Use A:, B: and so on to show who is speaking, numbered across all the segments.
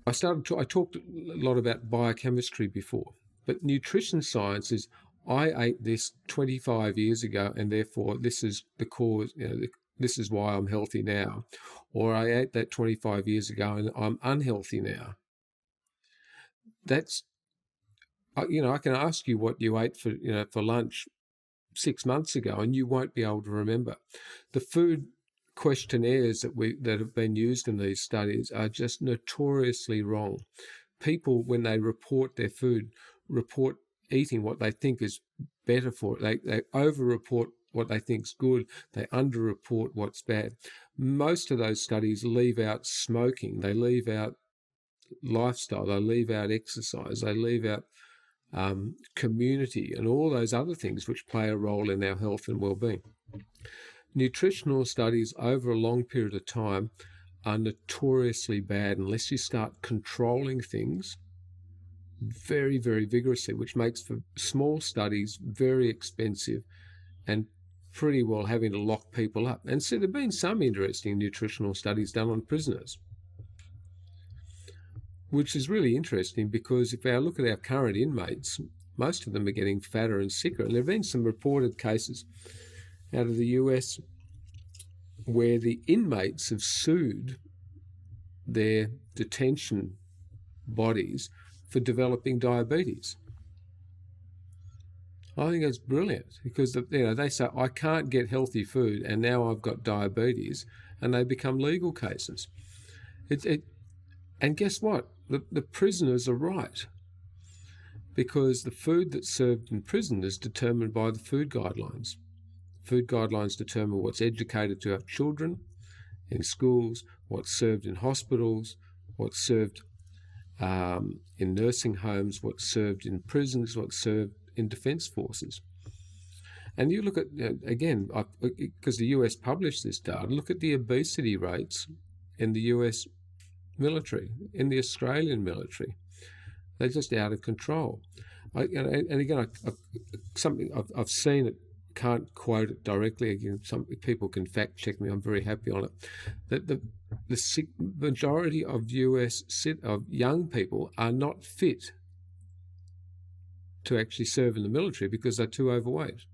A: I talked a lot about biochemistry before, but nutrition science is, I ate this 25 years ago, and therefore this is the cause, this is why I'm healthy now. Or I ate that 25 years ago and I'm unhealthy now. That's, I can ask you what you ate for lunch 6 months ago, and you won't be able to remember. The food questionnaires that have been used in these studies are just notoriously wrong. People, when they report their food, report eating what they think is better for it. They over-report what they think's good. They under-report what's bad. Most of those studies leave out smoking. They leave out lifestyle. They leave out exercise. They leave out community and all those other things which play a role in our health and well-being. Nutritional studies over a long period of time are notoriously bad unless you start controlling things very, very vigorously, which makes for small studies very expensive and pretty well having to lock people up. And so there have been some interesting nutritional studies done on prisoners, which is really interesting because if I look at our current inmates, most of them are getting fatter and sicker. And there have been some reported cases out of the US where the inmates have sued their detention bodies for developing diabetes. I think that's brilliant because they say, I can't get healthy food and now I've got diabetes, and they become legal cases. And guess what? The prisoners are right, because the food that's served in prison is determined by the food guidelines. Food guidelines determine what's educated to our children in schools, what's served in hospitals, what's served in nursing homes, what's served in prisons, what's served in defence forces. And you look at, again, because the US published this data, look at the obesity rates in the US military, in the Australian military. They're just out of control. Something I've seen it, can't quote it directly. Again, some people can fact check me. I'm very happy on it. That the majority of of young people are not fit to actually serve in the military because they're too overweight.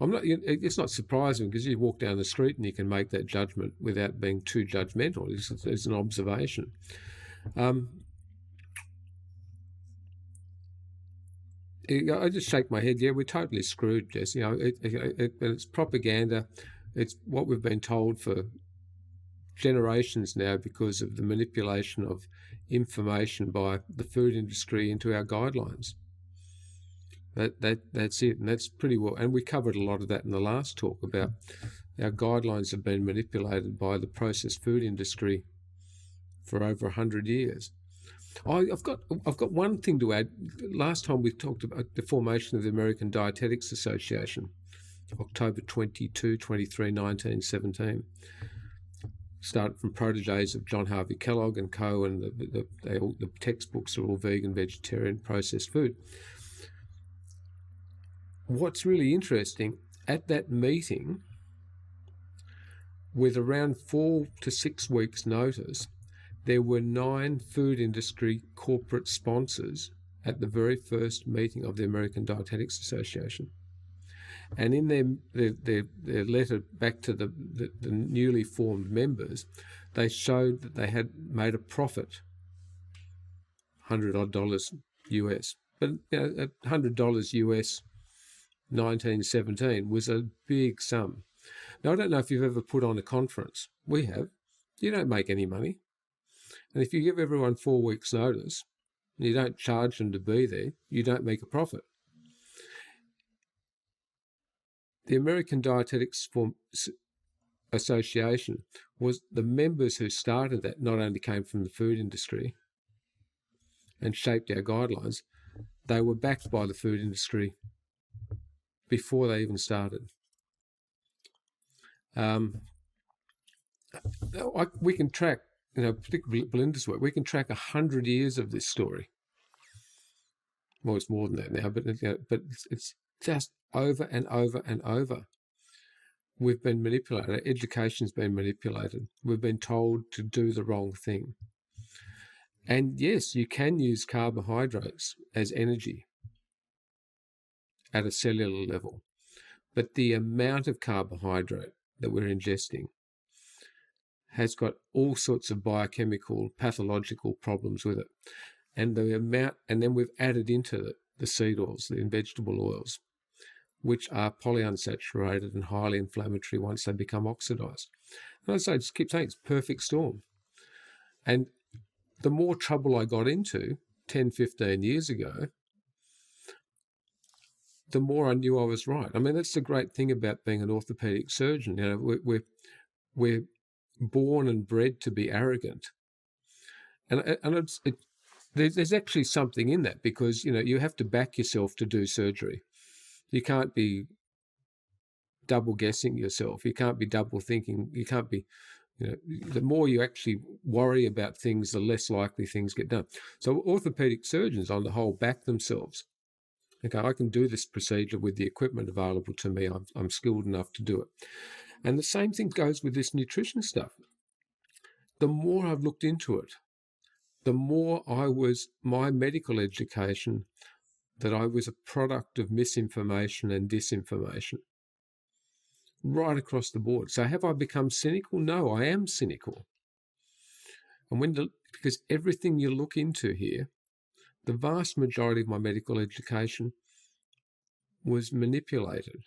A: It's not surprising because you walk down the street and you can make that judgment without being too judgmental. It's an observation. I just shake my head. Yeah, we're totally screwed, Jess. It's propaganda. It's what we've been told for generations now because of the manipulation of information by the food industry into our guidelines. That's it, and that's pretty well. And we covered a lot of that in the last talk about our guidelines have been manipulated by the processed food industry for over 100 years. I've got one thing to add. Last time we talked about the formation of the American Dietetics Association, October 22, 23, 1917. Started from proteges of John Harvey Kellogg and co, and the textbooks are all vegan, vegetarian, processed food. What's really interesting, at that meeting, with around 4 to 6 weeks' notice, there were 9 food industry corporate sponsors at the very first meeting of the American Dietetics Association. And in their letter back to the newly formed members, they showed that they had made a profit, $100 US. But $100 US 1917 was a big sum. Now, I don't know if you've ever put on a conference. We have. You don't make any money. And if you give everyone 4 weeks' notice and you don't charge them to be there, you don't make a profit. The American Dietetics Association was the members who started that not only came from the food industry and shaped our guidelines, they were backed by the food industry before they even started. We can track, particularly Belinda's work, we can track 100 years of this story. Well, it's more than that now, but it's just over and over and over. We've been manipulated. Our education's been manipulated. We've been told to do the wrong thing. And yes, you can use carbohydrates as energy at a cellular level, but the amount of carbohydrate that we're ingesting has got all sorts of biochemical, pathological problems with it. And the amount, and then we've added into it the seed oils, the vegetable oils, which are polyunsaturated and highly inflammatory once they become oxidized. And I just keep saying it's a perfect storm. And the more trouble I got into 10, 15 years ago, the more I knew I was right. I mean, that's the great thing about being an orthopedic surgeon. You know, we're born and bred to be arrogant, and there's actually something in that, because you know you have to back yourself to do surgery. You can't be double guessing yourself. You can't be double thinking. You can't be, you know, the more you actually worry about things, the less likely things get done. So orthopedic surgeons, on the whole, back themselves. Okay, I can do this procedure with the equipment available to me. I'm skilled enough to do it. And the same thing goes with this nutrition stuff. The more I've looked into it, the more my medical education, that I was a product of misinformation and disinformation right across the board. So have I become cynical? No, I am cynical. And because everything you look into here, the vast majority of my medical education was manipulated.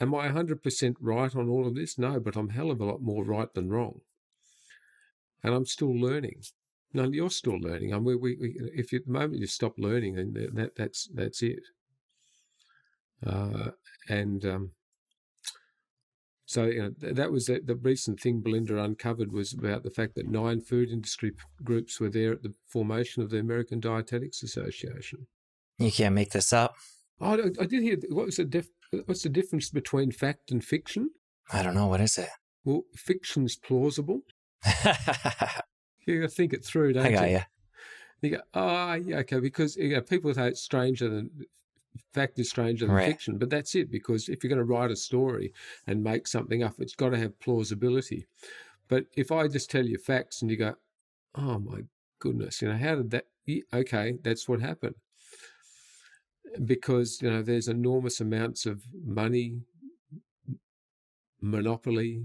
A: Am I 100% right on all of this? No, but I'm a hell of a lot more right than wrong. And I'm still learning. No, you're still learning. I mean, if at the moment you stop learning, then that's it. So you know, that was the recent thing Belinda uncovered, was about the fact that 9 food industry groups were there at the formation of the American Dietetics Association.
B: You can't make this up.
A: Oh, I did hear. What's the difference between fact and fiction?
B: I don't know. What is it?
A: Well, fiction's plausible. You got to think it through, don't you?
B: I got you.
A: You go, oh, yeah, okay, because people say it's fact is stranger than fiction, but that's it, because if you're going to write a story and make something up, it's got to have plausibility. But if I just tell you facts and you go, oh my goodness, how did that? Okay, that's what happened. Because there's enormous amounts of money, monopoly,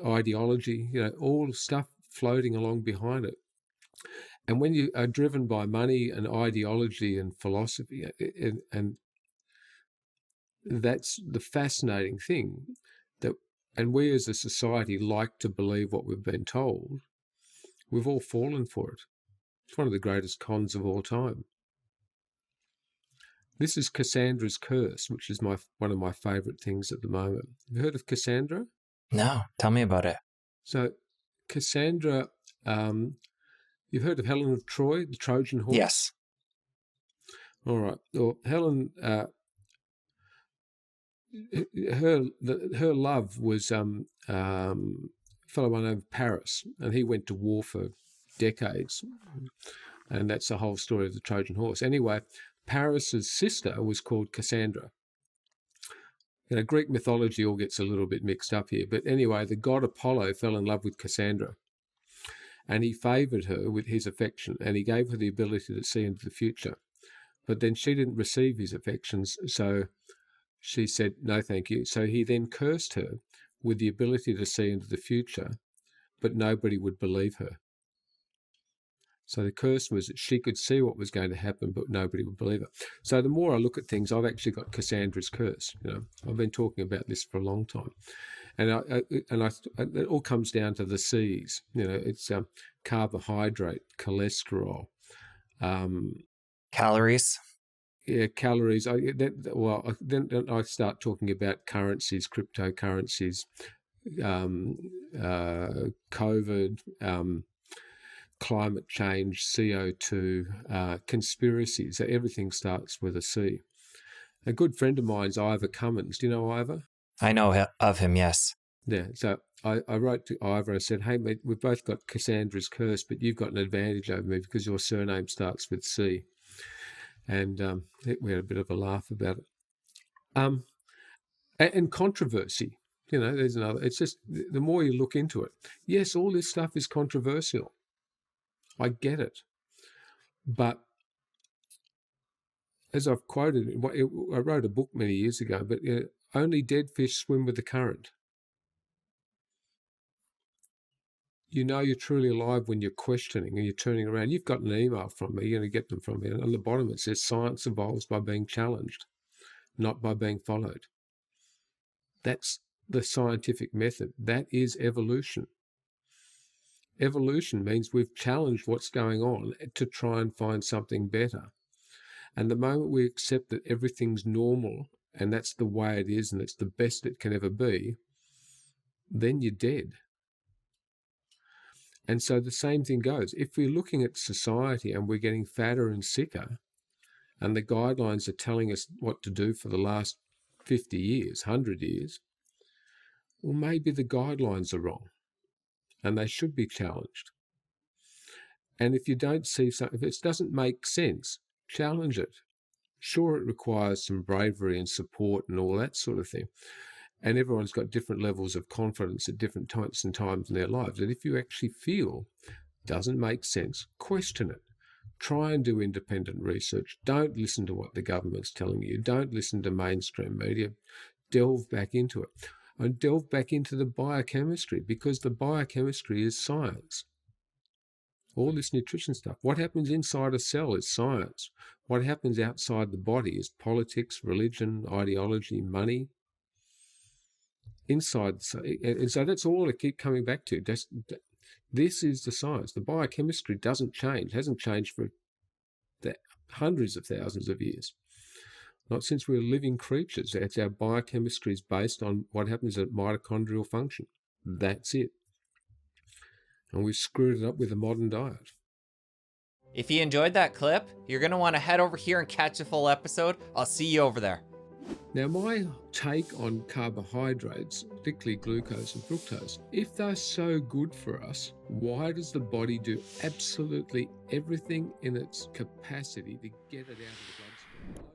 A: ideology, all stuff floating along behind it. And when you are driven by money and ideology and philosophy, and that's the fascinating thing, and we as a society like to believe what we've been told, we've all fallen for it. It's one of the greatest cons of all time. This is Cassandra's curse, which is one of my favourite things at the moment. Have you heard of Cassandra?
B: No, tell me about it.
A: So Cassandra, you've heard of Helen of Troy, the Trojan horse?
B: Yes.
A: All right. Well, Helen, her love was a fellow by the name of Paris, and he went to war for decades, and that's the whole story of the Trojan horse. Anyway, Paris's sister was called Cassandra. Greek mythology all gets a little bit mixed up here, but anyway, the god Apollo fell in love with Cassandra, and he favoured her with his affection, and he gave her the ability to see into the future. But then she didn't receive his affections, so she said, no, thank you. So he then cursed her with the ability to see into the future, but nobody would believe her. So the curse was that she could see what was going to happen, but nobody would believe her. So the more I look at things, I've actually got Cassandra's curse. I've been talking about this for a long time. And it all comes down to the C's. It's carbohydrate, cholesterol,
B: calories.
A: Yeah, calories. Then I start talking about currencies, cryptocurrencies, COVID, climate change, CO2, conspiracies. So everything starts with a C. A good friend of mine's Ivor Cummins. Do you know Ivor?
B: I know of him, yes.
A: Yeah, so I wrote to Ivor, I said, hey, mate, we've both got Cassandra's curse, but you've got an advantage over me because your surname starts with C. And we had a bit of a laugh about it. And controversy. There's another. It's just the more you look into it. Yes, all this stuff is controversial. I get it. But as I've quoted, I wrote a book many years ago, but only dead fish swim with the current. You're truly alive when you're questioning and you're turning around. You've got an email from me, you're going to get them from me. And on the bottom it says, science evolves by being challenged, not by being followed. That's the scientific method. That is evolution. Evolution means we've challenged what's going on to try and find something better. And the moment we accept that everything's normal and that's the way it is and it's the best it can ever be, then you're dead. And so the same thing goes. If we're looking at society and we're getting fatter and sicker, and the guidelines are telling us what to do for the last 50 years, 100 years, well, maybe the guidelines are wrong and they should be challenged. And if you don't see something, if it doesn't make sense, challenge it. Sure, it requires some bravery and support and all that sort of thing. And everyone's got different levels of confidence at different times and times in their lives. And if you actually feel it doesn't make sense, question it. Try and do independent research. Don't listen to what the government's telling you. Don't listen to mainstream media. Delve back into it. And delve back into the biochemistry, because the biochemistry is science. All this nutrition stuff. What happens inside a cell is science. What happens outside the body is politics, religion, ideology, money. Inside, and so that's all I keep coming back to. This is the science. The biochemistry doesn't change, hasn't changed for hundreds of thousands of years. Not since we're living creatures. It's our biochemistry is based on what happens at mitochondrial function. That's it. And we've screwed it up with a modern diet.
C: If you enjoyed that clip, you're going to want to head over here and catch the full episode. I'll see you over there.
A: Now, my take on carbohydrates, particularly glucose and fructose, if they're so good for us, why does the body do absolutely everything in its capacity to get it out of the bloodstream?